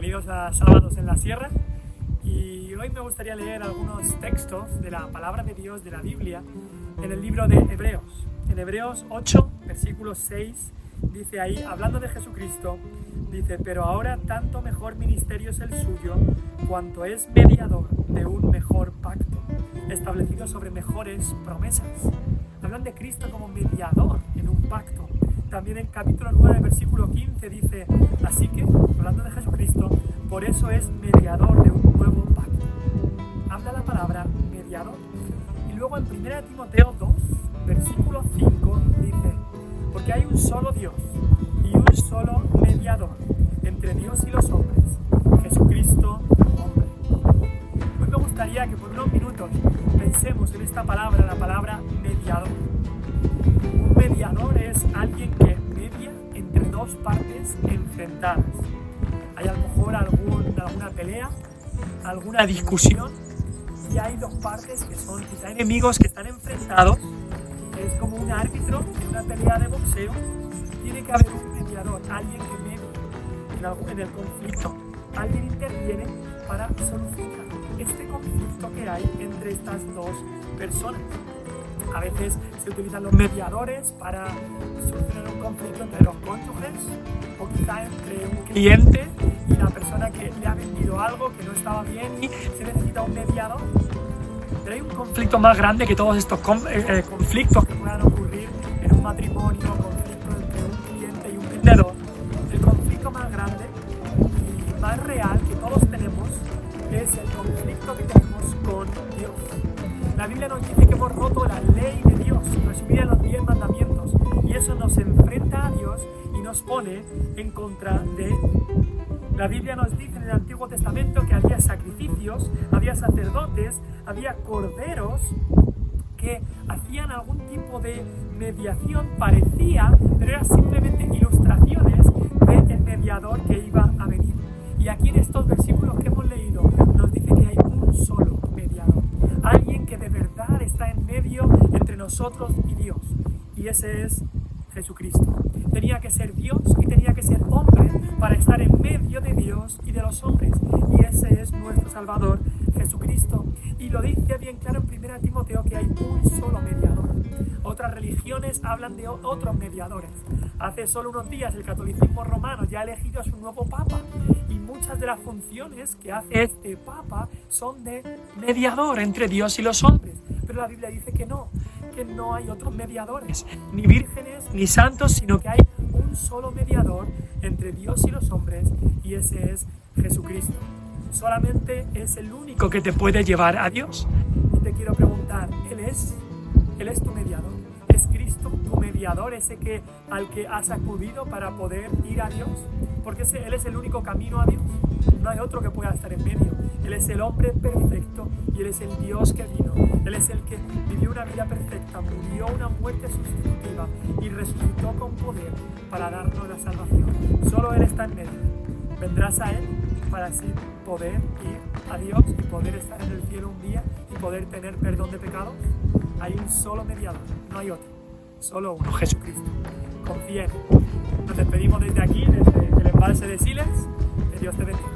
bienvenidos a Sábados en la Sierra. Y hoy me gustaría leer algunos textos de la palabra de Dios de la Biblia en el libro de Hebreos. En Hebreos 8, versículo 6, dice ahí, hablando de Jesucristo, dice: pero ahora tanto mejor ministerio es el suyo, cuanto es mediador de un mejor pacto, establecido sobre mejores promesas. Hablan de Cristo como mediador en un pacto. También en capítulo 9, versículo 15 dice: así que, hablando de Jesucristo, por eso es mediador de un nuevo pacto. Habla la palabra mediador. Y luego en 1 Timoteo 2, versículo 5 dice: porque hay un solo Dios y un solo mediador entre Dios y los hombres, Jesucristo hombre. Hoy me gustaría que por unos minutos pensemos en esta palabra, la palabra mediador. Un mediador es alguien que media entre dos partes enfrentadas. Hay a lo mejor alguna pelea, alguna discusión, y hay dos partes que son quizá enemigos que están enfrentados. Es como un árbitro en una pelea de boxeo. Tiene que haber un mediador, alguien que medie en el conflicto. Alguien interviene para solucionar este conflicto que hay entre estas dos personas. A veces se utilizan los mediadores para solucionar un conflicto entre los cónyuges, o quizá entre un cliente y la persona que le ha vendido algo que no estaba bien y se necesita un mediador. Pero hay un conflicto más grande que todos estos conflictos que puedan ocurrir en un matrimonio, conflicto entre un cliente y un vendedor. El conflicto más grande y más real que todos tenemos es el conflicto que tenemos con Dios. La Biblia nos dice que hemos roto la ley de Dios, resumida en los 10 mandamientos, y eso nos enfrenta a Dios y nos pone en contra de Él. La Biblia nos dice en el Antiguo Testamento que había sacrificios, había sacerdotes, había corderos que hacían algún tipo de mediación, parecía, pero eran simplemente ilustraciones del mediador que iba a venir. Y aquí en estos versículos que hemos leído nos dice que hay un solo mediador, alguien que de verdad está en medio entre nosotros y Dios, y ese es Jesucristo. Tenía que ser Dios y tenía que ser hombre para estar en medio de Dios y de los hombres, y ese es nuestro Salvador, Jesucristo. Y lo dice bien claro en 1 Timoteo que hay un solo mediador. Otras religiones hablan de otros mediadores. Hace solo unos días el catolicismo romano ya ha elegido a su nuevo papa, y muchas de las funciones que hace este papa son de mediador entre Dios y los hombres. Pero la Biblia dice que no hay otros mediadores, ni vírgenes, ni santos, sino que hay un solo mediador entre Dios y los hombres, y ese es Jesucristo. Solamente es el único que te puede llevar a Dios. Y te quiero preguntar, ¿Él es tu mediador? ¿Es Cristo tu mediador, ese al que has acudido para poder ir a Dios? Porque Él es el único camino a Dios. No hay otro que pueda estar en medio. Él es el hombre perfecto y Él es el Dios que vino. Él es el que vivió una vida perfecta, murió una muerte sustitutiva y resucitó con poder para darnos la salvación. Solo Él está en medio. Vendrás a Él para así poder ir a Dios y poder estar en el cielo un día y poder tener perdón de pecados. Hay un solo mediador, no hay otro. Solo uno, Jesucristo. Confía en Él. Nos despedimos desde aquí, desde el embalse de Siles. Que Dios te bendiga.